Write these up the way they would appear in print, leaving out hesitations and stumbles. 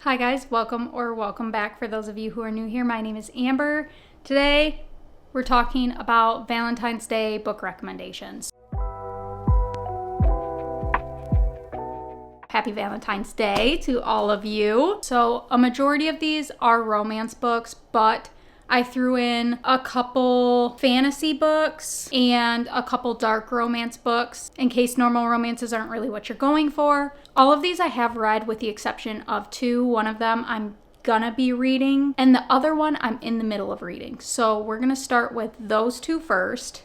Hi guys, welcome back. For those of you who are new here, my name is Amber. Today, we're talking about Valentine's Day book recommendations. Happy Valentine's Day to all of you. So, a majority of these are romance books, but I threw in a couple fantasy books and a couple dark romance books in case normal romances aren't really what you're going for. All of these I have read with the exception of two. One of them I'm gonna be reading and the other one I'm in the middle of reading. So we're gonna start with those two first.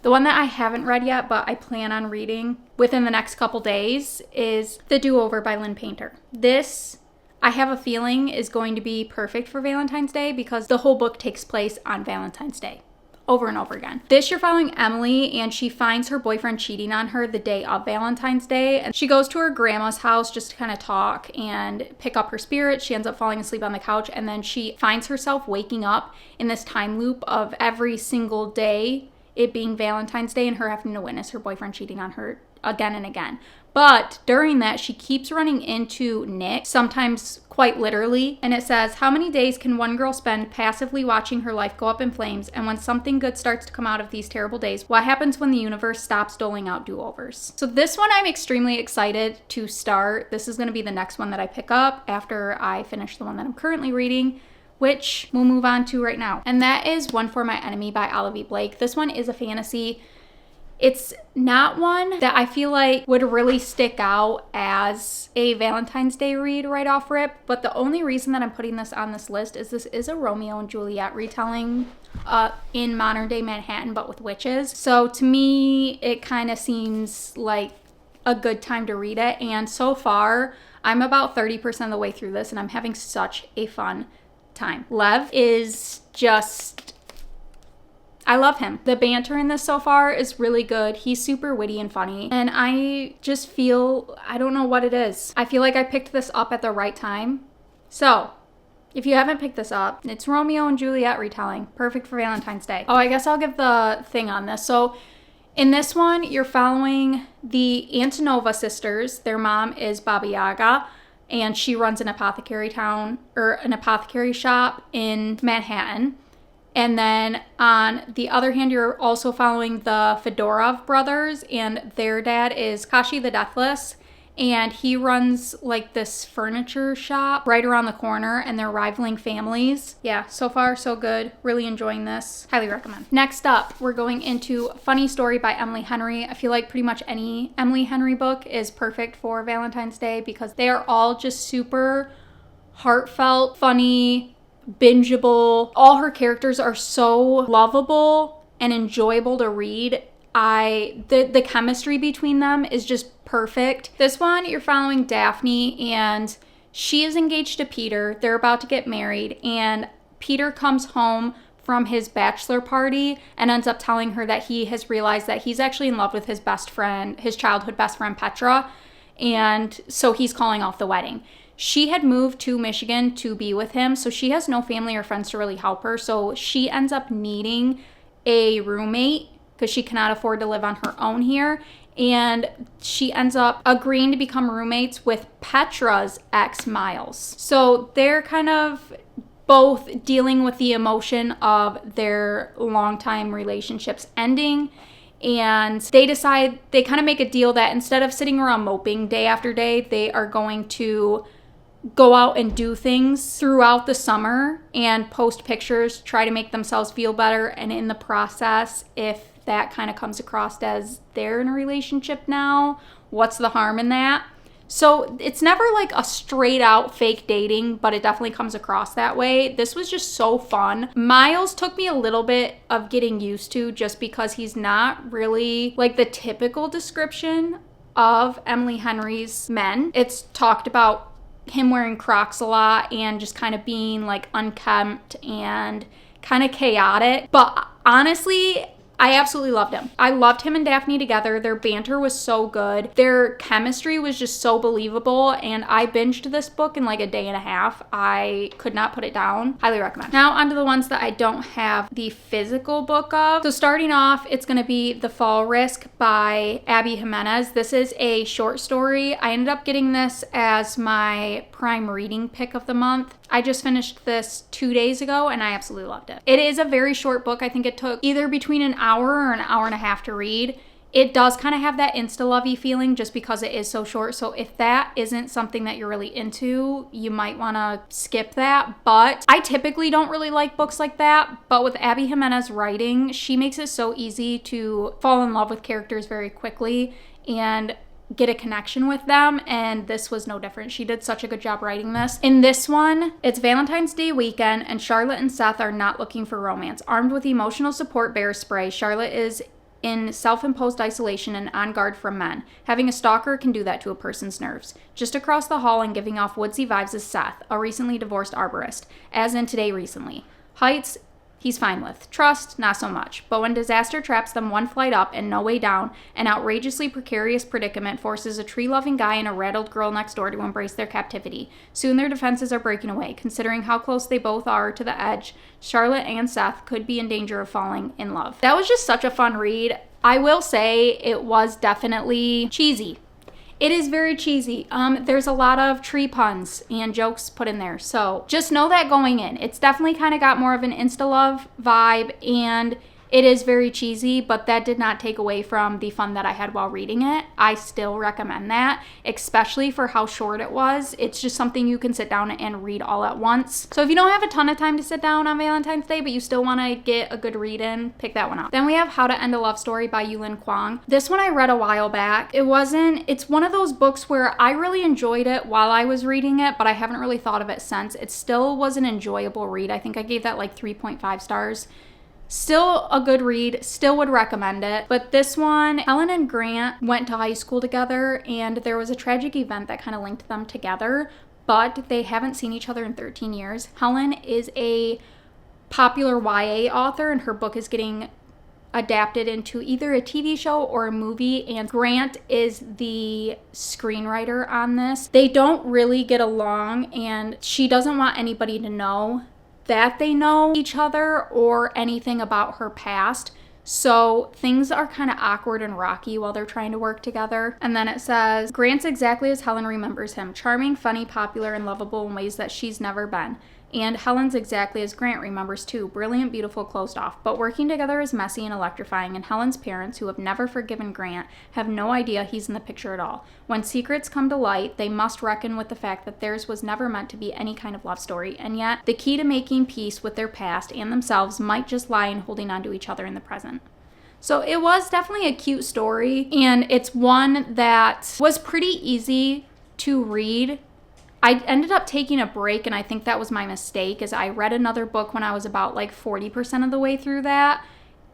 The one that I haven't read yet, but I plan on reading within the next couple days is The Do-Over by Lynn Painter. This, I have a feeling, is going to be perfect for Valentine's Day because the whole book takes place on Valentine's Day over and over again. This, you're following Emily, and she finds her boyfriend cheating on her the day of Valentine's Day, and she goes to her grandma's house just to kind of talk and pick up her spirits. She ends up falling asleep on the couch, and then she finds herself waking up in this time loop of every single day, it being Valentine's Day, and her having to witness her boyfriend cheating on her again and again. But during that, she keeps running into Nick, sometimes quite literally, and it says, how many days can one girl spend passively watching her life go up in flames, and when something good starts to come out of these terrible days, what happens when the universe stops doling out do-overs? So this one I'm extremely excited to start. This is going to be the next one that I pick up after I finish the one that I'm currently reading, which we'll move on to right now. And that is One for My Enemy by Olivia Blake. This one is a fantasy. It's not one that I feel like would really stick out as a Valentine's Day read right off rip, but the only reason that I'm putting this on this list is this is a Romeo and Juliet retelling in modern day Manhattan, but with witches. So to me, it kind of seems like a good time to read it. And so far, I'm about 30% of the way through this and I'm having such a fun time. Lev is just... I love him. The banter in this so far is really good. He's super witty and funny. And I just feel, I don't know what it is. I feel like I picked this up at the right time. So, if you haven't picked this up, it's Romeo and Juliet retelling. Perfect for Valentine's Day. Oh, I guess I'll give the thing on this. So, in this one, you're following the Antonova sisters. Their mom is Baba Yaga, and she runs an apothecary shop in Manhattan. And then on the other hand, you're also following the Fedorov brothers, and their dad is Kashi the Deathless, and he runs like this furniture shop right around the corner, and they're rivaling families. Yeah, so far so good. Really enjoying this. Highly recommend. Next up, we're going into Funny Story by Emily Henry. I feel like pretty much any Emily Henry book is perfect for Valentine's Day because they are all just super heartfelt, funny, bingeable. All her characters are so lovable and enjoyable to read. The chemistry between them is just perfect. This one, you're following Daphne, and she is engaged to Peter. They're about to get married, and Peter comes home from his bachelor party and ends up telling her that he has realized that he's actually in love with his best friend, his childhood best friend Petra, and so he's calling off the wedding. She had moved to Michigan to be with him, so she has no family or friends to really help her. So she ends up needing a roommate because she cannot afford to live on her own here. And she ends up agreeing to become roommates with Petra's ex, Miles. So they're kind of both dealing with the emotion of their longtime relationships ending. And they decide, they kind of make a deal that instead of sitting around moping day after day, they are going to go out and do things throughout the summer and post pictures, try to make themselves feel better. And in the process, if that kind of comes across as they're in a relationship now, what's the harm in that? So it's never like a straight out fake dating, but it definitely comes across that way. This was just so fun. Miles took me a little bit of getting used to just because he's not really like the typical description of Emily Henry's men. It's talked about him wearing Crocs a lot and just kind of being like unkempt and kind of chaotic. But honestly, I absolutely loved him. I loved him and Daphne together. Their banter was so good. Their chemistry was just so believable, and I binged this book in like a day and a half. I could not put it down. Highly recommend. Now onto the ones that I don't have the physical book of. So starting off, it's going to be The Fall Risk by Abby Jimenez. This is a short story. I ended up getting this as my prime reading pick of the month. I just finished this 2 days ago and I absolutely loved it. It is a very short book. I think it took either between an hour or an hour and a half to read. It does kind of have that insta-lovey feeling just because it is so short. So if that isn't something that you're really into, you might want to skip that. But I typically don't really like books like that. But with Abby Jimenez writing, she makes it so easy to fall in love with characters very quickly and get a connection with them, and this was no different. She did such a good job writing this. In this one, it's Valentine's Day weekend, and Charlotte and Seth are not looking for romance. Armed with emotional support bear spray, Charlotte is in self-imposed isolation and on guard from men. Having a stalker can do that to a person's nerves. Just across the hall and giving off woodsy vibes is Seth, a recently divorced arborist, as in today recently. Heights, he's fine with. Trust, not so much. But when disaster traps them one flight up and no way down, an outrageously precarious predicament forces a tree-loving guy and a rattled girl next door to embrace their captivity. Soon their defenses are breaking away. Considering how close they both are to the edge, Charlotte and Seth could be in danger of falling in love. That was just such a fun read. I will say it was definitely cheesy. It is very cheesy. There's a lot of tree puns and jokes put in there. So just know that going in. It's definitely kind of got more of an insta-love vibe, and it is very cheesy, but that did not take away from the fun that I had while reading it. I still recommend that, especially for how short it was. It's just something you can sit down and read all at once. So if you don't have a ton of time to sit down on Valentine's Day, but you still want to get a good read in, pick that one up. Then we have How to End a Love Story by Yulin Kwong. This one I read a while back. It's one of those books where I really enjoyed it while I was reading it, but I haven't really thought of it since. It still was an enjoyable read. I think I gave that like 3.5 stars. Still a good read, still would recommend it. But this one, Helen and Grant went to high school together, and there was a tragic event that kind of linked them together, but they haven't seen each other in 13 years. Helen is a popular YA author, and her book is getting adapted into either a TV show or a movie, and Grant is the screenwriter on this. They don't really get along, and she doesn't want anybody to know that they know each other or anything about her past. So things are kind of awkward and rocky while they're trying to work together. And then it says, Grant's exactly as Helen remembers him. Charming, funny, popular, and lovable in ways that she's never been. And Helen's exactly as Grant remembers too. Brilliant, beautiful, closed off. But working together is messy and electrifying, and Helen's parents, who have never forgiven Grant, have no idea he's in the picture at all. When secrets come to light, they must reckon with the fact that theirs was never meant to be any kind of love story, and yet the key to making peace with their past and themselves might just lie in holding on to each other in the present. So it was definitely a cute story, and it's one that was pretty easy to read. I ended up taking a break, and I think that was my mistake, is I read another book when I was about like 40% of the way through that,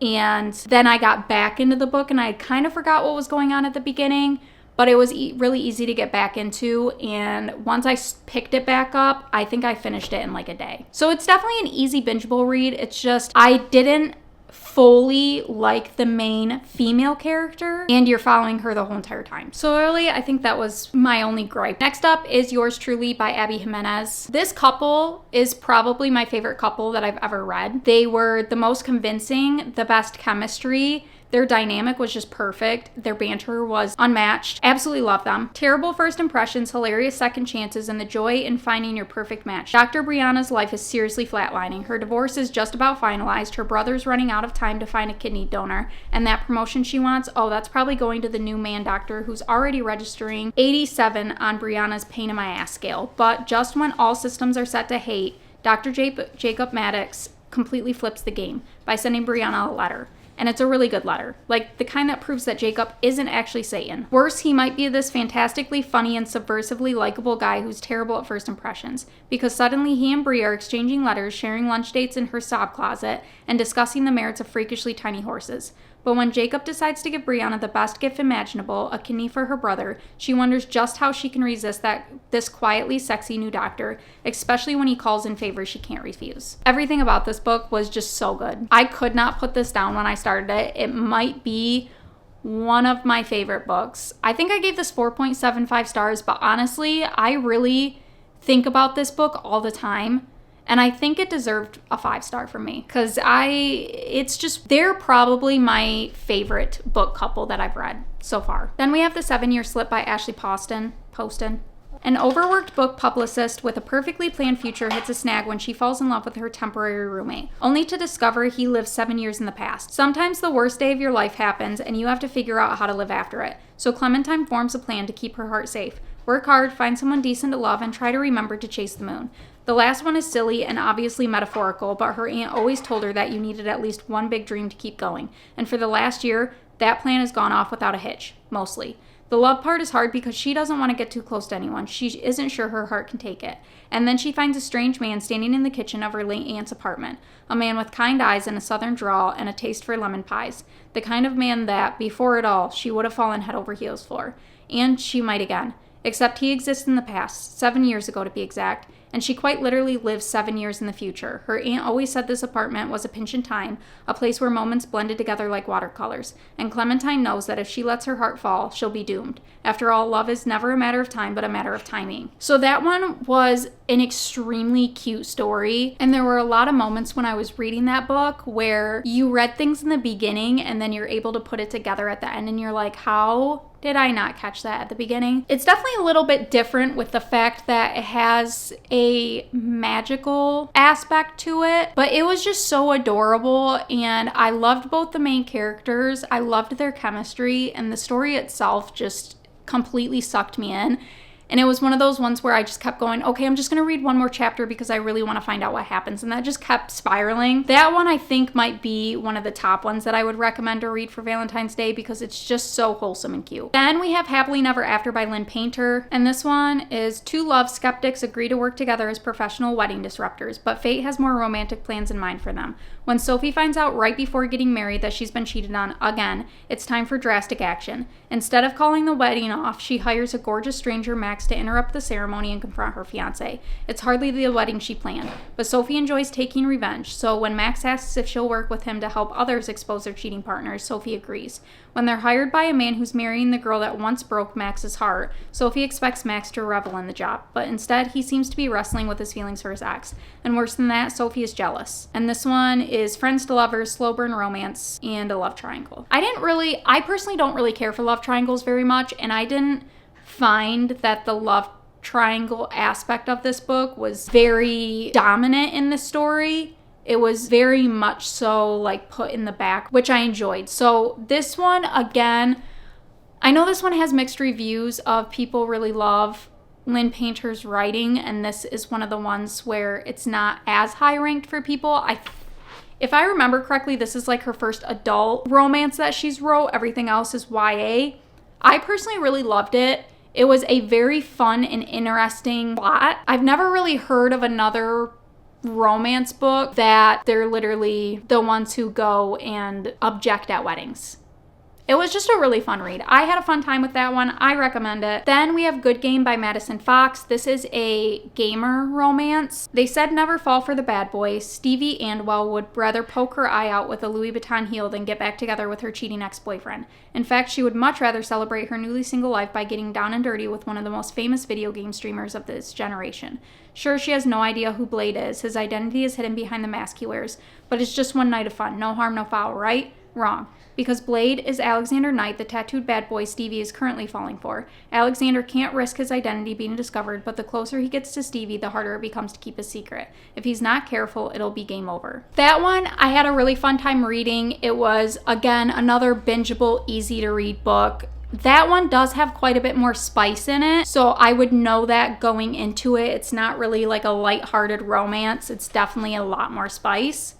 and then I got back into the book and I kind of forgot what was going on at the beginning, but it was really easy to get back into, and once I picked it back up, I think I finished it in like a day. So it's definitely an easy bingeable read. It's just I didn't fully like the main female character, and you're following her the whole entire time. So really, I think that was my only gripe. Next up is Yours Truly by Abby Jimenez. This couple is probably my favorite couple that I've ever read. They were the most convincing, the best chemistry. Their dynamic was just perfect. Their banter was unmatched. Absolutely love them. Terrible first impressions, hilarious second chances, and the joy in finding your perfect match. Dr. Brianna's life is seriously flatlining. Her divorce is just about finalized. Her brother's running out of time to find a kidney donor. And that promotion she wants, oh, that's probably going to the new man doctor who's already registering 87 on Brianna's pain in my ass scale. But just when all systems are set to hate, Dr. Jacob Maddox completely flips the game by sending Brianna a letter. And it's a really good letter. Like the kind that proves that Jacob isn't actually Satan. Worse, he might be this fantastically funny and subversively likable guy who's terrible at first impressions. Because suddenly he and Bri are exchanging letters, sharing lunch dates in her sob closet, and discussing the merits of freakishly tiny horses. But when Jacob decides to give Brianna the best gift imaginable, a kidney for her brother, she wonders just how she can resist this quietly sexy new doctor, especially when he calls in favors she can't refuse. Everything about this book was just so good. I could not put this down when I started it. It might be one of my favorite books. I think I gave this 4.75 stars, but honestly, I really think about this book all the time, and I think it deserved a 5-star from me because they're probably my favorite book couple that I've read so far. Then we have The 7-Year Slip by Ashley Poston. An overworked book publicist with a perfectly planned future hits a snag when she falls in love with her temporary roommate, only to discover he lives 7 years in the past. Sometimes the worst day of your life happens and you have to figure out how to live after it. So Clementine forms a plan to keep her heart safe. Work hard, find someone decent to love, and try to remember to chase the moon. The last one is silly and obviously metaphorical, but her aunt always told her that you needed at least one big dream to keep going. And for the last year, that plan has gone off without a hitch, mostly. The love part is hard because she doesn't want to get too close to anyone. She isn't sure her heart can take it. And then she finds a strange man standing in the kitchen of her late aunt's apartment. A man with kind eyes and a southern drawl and a taste for lemon pies. The kind of man that, before it all, she would have fallen head over heels for. And she might again. Except he exists in the past, 7 years ago to be exact, and she quite literally lives 7 years in the future. Her aunt always said this apartment was a pinch in time, a place where moments blended together like watercolors, and Clementine knows that if she lets her heart fall, she'll be doomed. After all, love is never a matter of time, but a matter of timing. So that one was an extremely cute story, and there were a lot of moments when I was reading that book where you read things in the beginning and then you're able to put it together at the end, and you're like, how did I not catch that at the beginning? It's definitely a little bit different with the fact that it has a magical aspect to it, but it was just so adorable, and I loved both the main characters. I loved their chemistry, and the story itself just completely sucked me in. And it was one of those ones where I just kept going, okay, I'm just going to read one more chapter because I really want to find out what happens. And that just kept spiraling. That one I think might be one of the top ones that I would recommend to read for Valentine's Day because it's just so wholesome and cute. Then we have Happily Never After by Lynn Painter. And this one is two love skeptics agree to work together as professional wedding disruptors, but fate has more romantic plans in mind for them. When Sophie finds out right before getting married that she's been cheated on again, it's time for drastic action. Instead of calling the wedding off, she hires a gorgeous stranger, Max, to interrupt the ceremony and confront her fiancé. It's hardly the wedding she planned, but Sophie enjoys taking revenge, so when Max asks if she'll work with him to help others expose their cheating partners, Sophie agrees. When they're hired by a man who's marrying the girl that once broke Max's heart, Sophie expects Max to revel in the job, but instead he seems to be wrestling with his feelings for his ex. And worse than that, Sophie is jealous. And this one is friends to lovers, slow burn romance, and a love triangle. I personally don't really care for love triangles very much, and I didn't find that the love triangle aspect of this book was very dominant in the story. It was very much so like put in the back, which I enjoyed. So this one, again, I know this one has mixed reviews of people really love Lynn Painter's writing, and this is one of the ones where it's not as high ranked for people. If I remember correctly, this is like her first adult romance that she's wrote. Everything else is YA. I personally really loved it. It was a very fun and interesting plot. I've never really heard of another romance book that they're literally the ones who go and object at weddings. It was just a really fun read. I had a fun time with that one. I recommend it. Then we have Good Game by Madison Fox. This is a gamer romance. They said never fall for the bad boy. Stevie Andwell would rather poke her eye out with a Louis Vuitton heel than get back together with her cheating ex-boyfriend. In fact, she would much rather celebrate her newly single life by getting down and dirty with one of the most famous video game streamers of this generation. Sure, she has no idea who Blade is. His identity is hidden behind the mask he wears. But it's just one night of fun. No harm, no foul, right? Wrong. Because Blade is Alexander Knight, the tattooed bad boy Stevie is currently falling for. Alexander can't risk his identity being discovered, but the closer he gets to Stevie, the harder it becomes to keep his secret. If he's not careful, it'll be game over. That one, I had a really fun time reading. It was, again, another bingeable, easy-to-read book. That one does have quite a bit more spice in it, so I would know that going into it. It's not really like a lighthearted romance. It's definitely a lot more spice.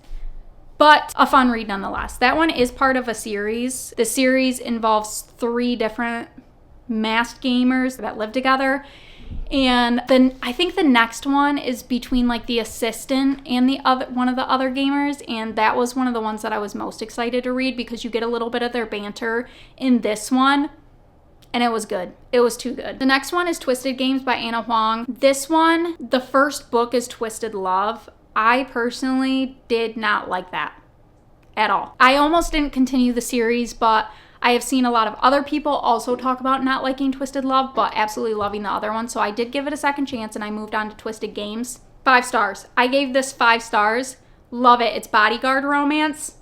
But a fun read nonetheless. That one is part of a series. The series involves 3 different masked gamers that live together. And then I think the next one is between like the assistant and one of the other gamers, and that was one of the ones that I was most excited to read because you get a little bit of their banter in this one, and it was good. It was too good. The next one is Twisted Games by Anna Huang. This one, the first book is Twisted Love. I personally did not like that at all. I almost didn't continue the series, but I have seen a lot of other people also talk about not liking Twisted Love, but absolutely loving the other one. So I did give it a second chance and I moved on to Twisted Games. 5 stars. I gave this 5 stars. Love it. It's bodyguard romance.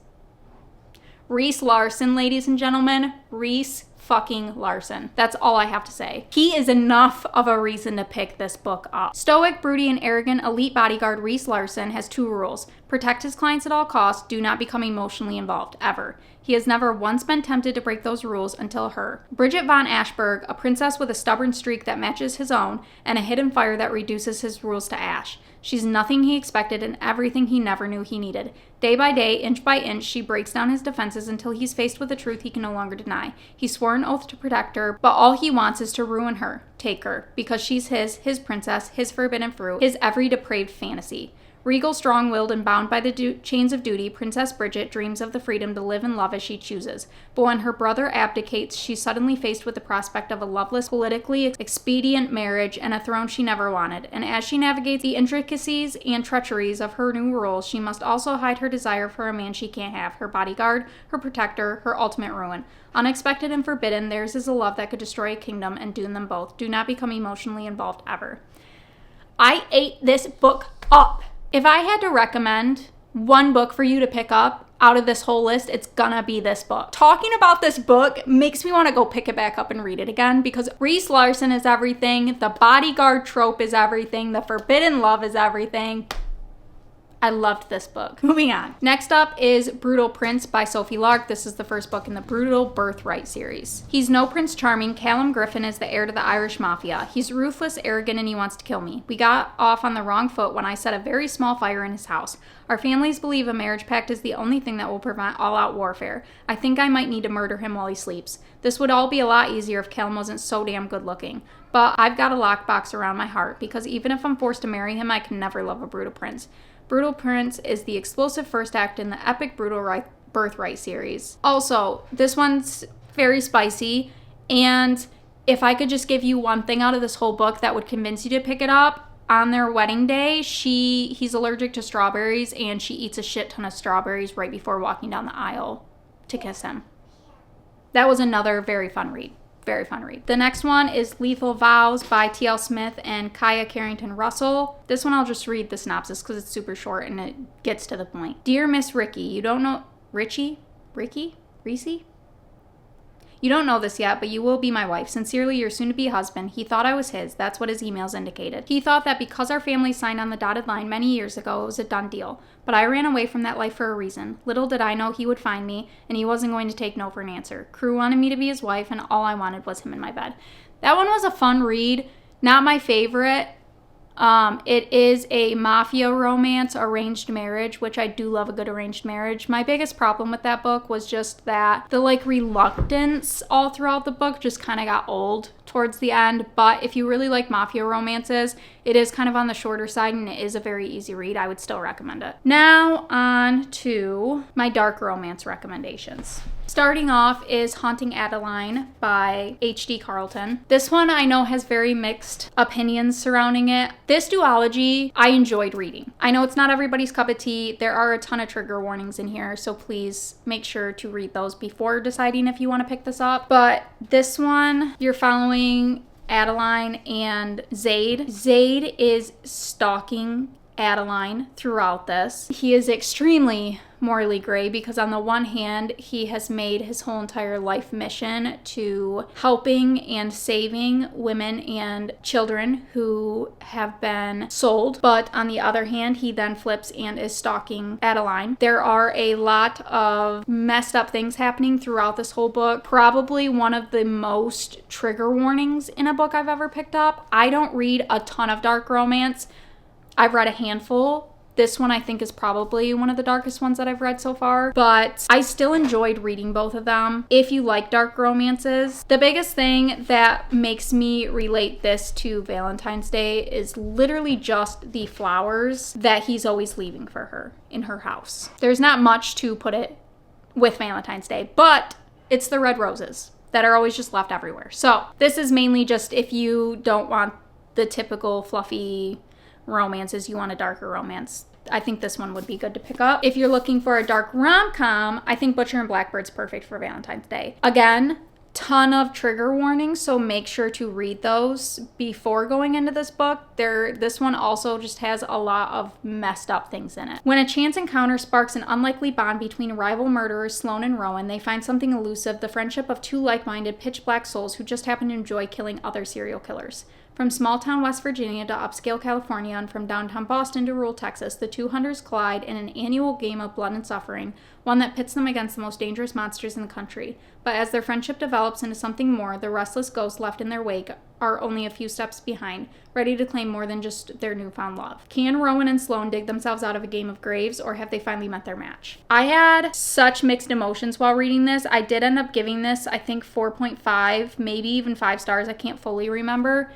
Reese Larson, ladies and gentlemen. Reese fucking Larson. That's all I have to say. He is enough of a reason to pick this book up. Stoic, broody, and arrogant elite bodyguard Reese Larson has 2 rules. Protect his clients at all costs. Do not become emotionally involved, ever. He has never once been tempted to break those rules until her. Bridget von Ashburg, a princess with a stubborn streak that matches his own, and a hidden fire that reduces his rules to ash. She's nothing he expected and everything he never knew he needed. Day by day, inch by inch, she breaks down his defenses until he's faced with a truth he can no longer deny. He swore an oath to protect her, but all he wants is to ruin her, take her, because she's his princess, his forbidden fruit, his every depraved fantasy. Regal, strong-willed, and bound by the chains of duty, Princess Bridget dreams of the freedom to live and love as she chooses. But when her brother abdicates, she's suddenly faced with the prospect of a loveless, politically expedient marriage and a throne she never wanted. And as she navigates the intricacies and treacheries of her new role, she must also hide her desire for a man she can't have, her bodyguard, her protector, her ultimate ruin. Unexpected and forbidden, theirs is a love that could destroy a kingdom and doom them both. Do not become emotionally involved ever. I ate this book up. If I had to recommend one book for you to pick up out of this whole list, it's gonna be this book. Talking about this book makes me want to go pick it back up and read it again because Reese Larson is everything, the bodyguard trope is everything, the forbidden love is everything. I loved this book. Moving on. Next up is Brutal Prince by Sophie Lark. This is the first book in the Brutal Birthright series. He's no Prince Charming. Callum Griffin is the heir to the Irish Mafia. He's ruthless, arrogant, and he wants to kill me. We got off on the wrong foot when I set a very small fire in his house. Our families believe a marriage pact is the only thing that will prevent all-out warfare. I think I might need to murder him while he sleeps. This would all be a lot easier if Callum wasn't so damn good looking. But I've got a lockbox around my heart because even if I'm forced to marry him, I can never love a brutal prince. Brutal Prince is the explosive first act in the epic Brutal Birthright series. Also, this one's very spicy, and if I could just give you one thing out of this whole book that would convince you to pick it up, on their wedding day, he's allergic to strawberries, and she eats a shit ton of strawberries right before walking down the aisle to kiss him. That was another very fun read. Very fun read. The next one is Lethal Vows by T.L. Smith and Kaya Carrington Russell. This one I'll just read the synopsis because it's super short and it gets to the point. Dear Miss Ricky, you don't know... Richie? Ricky? Reese? You don't know this yet, but you will be my wife. Sincerely, your soon-to-be husband. He thought I was his. That's what his emails indicated. He thought that because our family signed on the dotted line many years ago, it was a done deal. But I ran away from that life for a reason. Little did I know he would find me, and he wasn't going to take no for an answer. Crew wanted me to be his wife, and all I wanted was him in my bed. That one was a fun read. Not my favorite. It is a mafia romance, arranged marriage, which I do love a good arranged marriage. My biggest problem with that book was just that the reluctance all throughout the book just kind of got old towards the end. But if you really like mafia romances, it is kind of on the shorter side and it is a very easy read. I would still recommend it. Now on to my dark romance recommendations. Starting off is Haunting Adeline by H.D. Carlton. This one I know has very mixed opinions surrounding it. This duology I enjoyed reading. I know it's not everybody's cup of tea. There are a ton of trigger warnings in here, so please make sure to read those before deciding if you want to pick this up. But this one, you're following Adeline and Zaid. Zaid is stalking Adeline throughout this. He is extremely morally gray because on the one hand, he has made his whole entire life mission to helping and saving women and children who have been sold. But on the other hand, he then flips and is stalking Adeline. There are a lot of messed up things happening throughout this whole book. Probably one of the most trigger warnings in a book I've ever picked up. I don't read a ton of dark romance. I've read a handful, This one I think is probably one of the darkest ones that I've read so far, but I still enjoyed reading both of them. If you like dark romances, the biggest thing that makes me relate this to Valentine's Day is literally just the flowers that he's always leaving for her in her house. There's not much to put it with Valentine's Day, but it's the red roses that are always just left everywhere. So this is mainly just if you don't want the typical fluffy romances, you want a darker romance, I think this one would be good to pick up. If you're looking for a dark rom-com, I think Butcher and Blackbird's perfect for Valentine's Day. Again, ton of trigger warnings, so make sure to read those before going into this book. This one also just has a lot of messed up things in it. When a chance encounter sparks an unlikely bond between rival murderers Sloane and Rowan, they find something elusive, the friendship of two like-minded, pitch-black souls who just happen to enjoy killing other serial killers. From small-town West Virginia to upscale California and from downtown Boston to rural Texas, the two hunters collide in an annual game of blood and suffering, one that pits them against the most dangerous monsters in the country. But as their friendship develops into something more, the restless ghosts left in their wake are only a few steps behind, ready to claim more than just their newfound love. Can Rowan and Sloane dig themselves out of a game of graves, or have they finally met their match? I had such mixed emotions while reading this. I did end up giving this, I think, 4.5, maybe even 5 stars. I can't fully remember.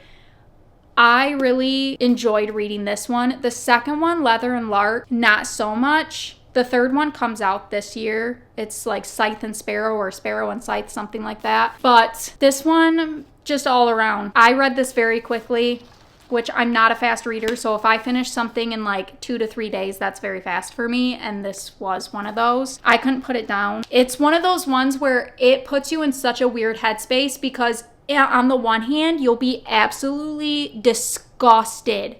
I really enjoyed reading this one. The second one, Leather and Lark, not so much. The third one comes out this year. It's like Scythe and Sparrow, or Sparrow and Scythe, something like that. But this one, just all around. I read this very quickly, which I'm not a fast reader, so if I finish something in like 2 to 3 days, that's very fast for me, and this was one of those. I couldn't put it down. It's one of those ones where it puts you in such a weird headspace because on the one hand, you'll be absolutely disgusted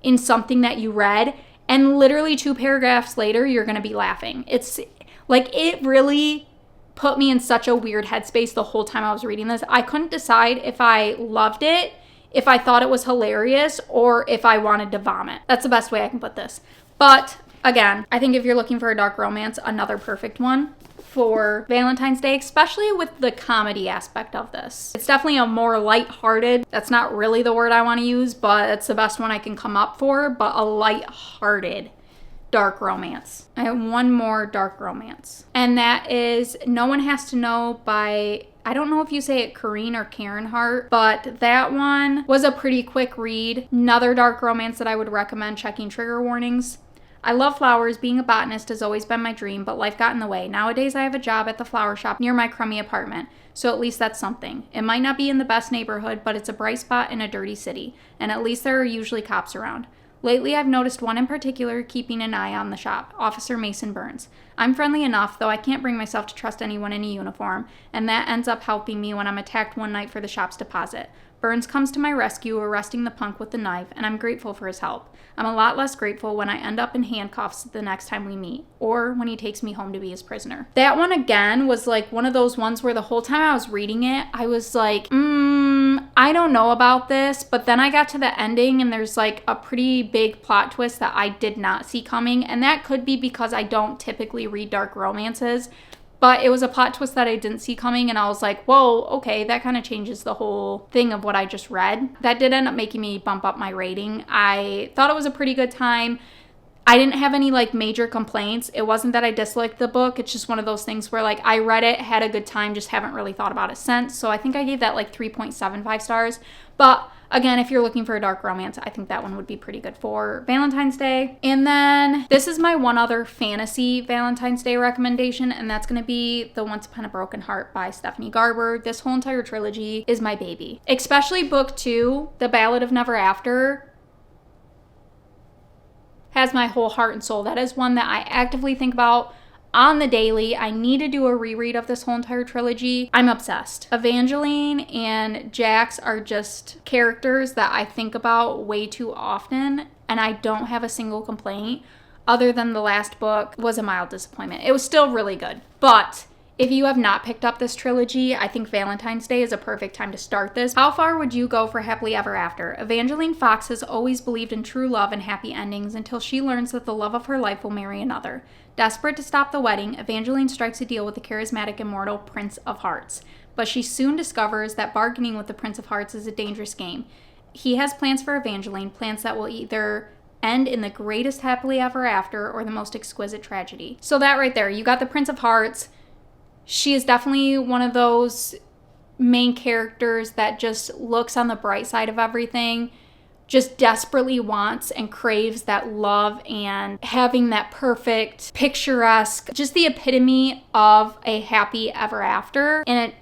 in something that you read, and literally 2 paragraphs later, you're going to be laughing. It's like, it really put me in such a weird headspace the whole time I was reading this. I couldn't decide if I loved it, if I thought it was hilarious, or if I wanted to vomit. That's the best way I can put this. But again, I think if you're looking for a dark romance, another perfect one for Valentine's Day, especially with the comedy aspect of this. It's definitely a more lighthearted, that's not really the word I want to use, but it's the best one I can come up for, but a lighthearted dark romance. I have one more dark romance, and that is No One Has to Know by, I don't know if you say it Corinne or Karen Hart, but that one was a pretty quick read. Another dark romance that I would recommend checking trigger warnings. I love flowers. Being a botanist has always been my dream, but life got in the way. Nowadays, I have a job at the flower shop near my crummy apartment, so at least that's something. It might not be in the best neighborhood, but it's a bright spot in a dirty city, and at least there are usually cops around. Lately, I've noticed one in particular keeping an eye on the shop, Officer Mason Burns. I'm friendly enough, though I can't bring myself to trust anyone in a uniform, and that ends up helping me when I'm attacked one night for the shop's deposit. Burns comes to my rescue, arresting the punk with the knife, and I'm grateful for his help. I'm a lot less grateful when I end up in handcuffs the next time we meet, or when he takes me home to be his prisoner. That one, again, was like one of those ones where the whole time I was reading it, I was like, I don't know about this, but then I got to the ending and there's like a pretty big plot twist that I did not see coming, and that could be because I don't typically read dark romances, but it was a plot twist that I didn't see coming, and I was like, whoa, okay, that kind of changes the whole thing of what I just read. That did end up making me bump up my rating. I thought it was a pretty good time. I didn't have any like major complaints. It wasn't that I disliked the book. It's just one of those things where like I read it, had a good time, just haven't really thought about it since. So I think I gave that like 3.75 stars. But again, if you're looking for a dark romance, I think that one would be pretty good for Valentine's Day. And then this is my one other fantasy Valentine's Day recommendation, and that's going to be The Once Upon a Broken Heart by Stephanie Garber. This whole entire trilogy is my baby. Especially book 2, The Ballad of Never After, has my whole heart and soul. That is one that I actively think about on the daily. I need to do a reread of this whole entire trilogy. I'm obsessed. Evangeline and Jax are just characters that I think about way too often, and I don't have a single complaint other than the last book was a mild disappointment. It was still really good, but if you have not picked up this trilogy, I think Valentine's Day is a perfect time to start this. How far would you go for Happily Ever After? Evangeline Fox has always believed in true love and happy endings until she learns that the love of her life will marry another. Desperate to stop the wedding, Evangeline strikes a deal with the charismatic immortal Prince of Hearts. But she soon discovers that bargaining with the Prince of Hearts is a dangerous game. He has plans for Evangeline, plans that will either end in the greatest happily ever after or the most exquisite tragedy. So that right there, you got the Prince of Hearts. She is definitely one of those main characters that just looks on the bright side of everything, just desperately wants and craves that love and having that perfect, picturesque, just the epitome of a happy ever after. And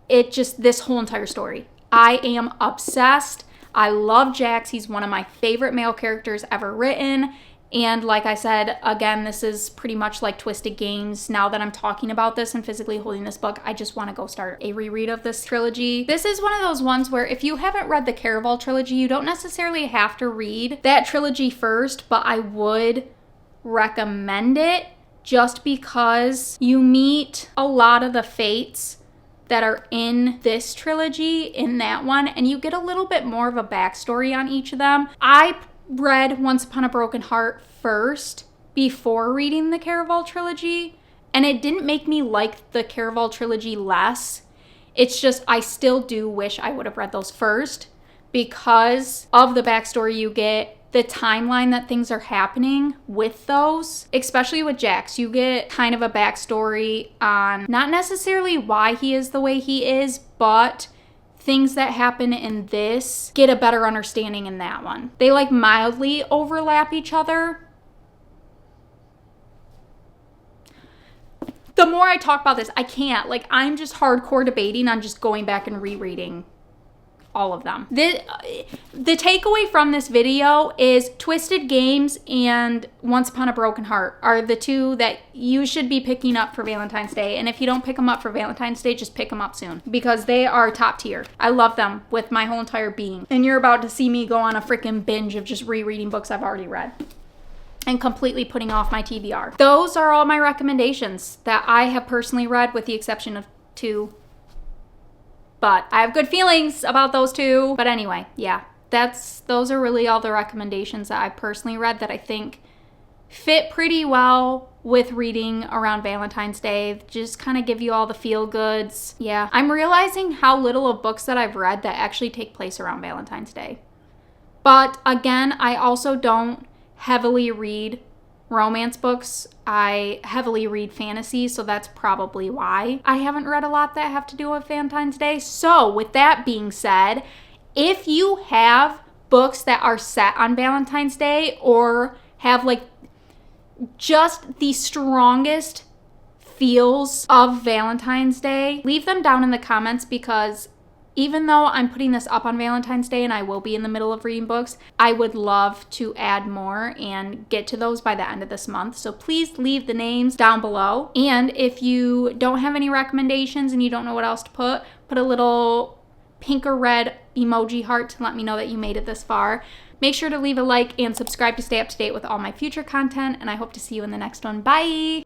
it just, this whole entire story. I am obsessed. I love Jax. He's one of my favorite male characters ever written. And like I said, again, this is pretty much like Twisted Games. Now that I'm talking about this and physically holding this book, I just want to go start a reread of this trilogy. This is one of those ones where if you haven't read the Caraval trilogy, you don't necessarily have to read that trilogy first, but I would recommend it just because you meet a lot of the fates that are in this trilogy, in that one, and you get a little bit more of a backstory on each of them. I read Once Upon a Broken Heart first before reading the Caraval trilogy, and it didn't make me like the Caraval trilogy less. It's just I still do wish I would have read those first because of the backstory you get, the timeline that things are happening with those, especially with Jax. You get kind of a backstory on not necessarily why he is the way he is, but things that happen in this, get a better understanding in that one. They like mildly overlap each other. The more I talk about this, I can't. Like, I'm just hardcore debating on just going back and rereading all of them. The takeaway from this video is Twisted Games and Once Upon a Broken Heart are the two that you should be picking up for Valentine's Day. And if you don't pick them up for Valentine's Day, just pick them up soon because they are top tier. I love them with my whole entire being. And you're about to see me go on a freaking binge of just rereading books I've already read and completely putting off my TBR. Those are all my recommendations that I have personally read, with the exception of 2. But I have good feelings about those 2. But anyway, yeah, those are really all the recommendations that I personally read that I think fit pretty well with reading around Valentine's Day. Just kind of give you all the feel goods. Yeah, I'm realizing how little of books that I've read that actually take place around Valentine's Day. But again, I also don't heavily read romance books. I heavily read fantasy, so that's probably why I haven't read a lot that have to do with Valentine's Day. So with that being said, if you have books that are set on Valentine's Day or have like just the strongest feels of Valentine's Day, leave them down in the comments, because even though I'm putting this up on Valentine's Day and I will be in the middle of reading books, I would love to add more and get to those by the end of this month. So please leave the names down below. And if you don't have any recommendations and you don't know what else to put a little pink or red emoji heart to let me know that you made it this far. Make sure to leave a like and subscribe to stay up to date with all my future content, and I hope to see you in the next one. Bye!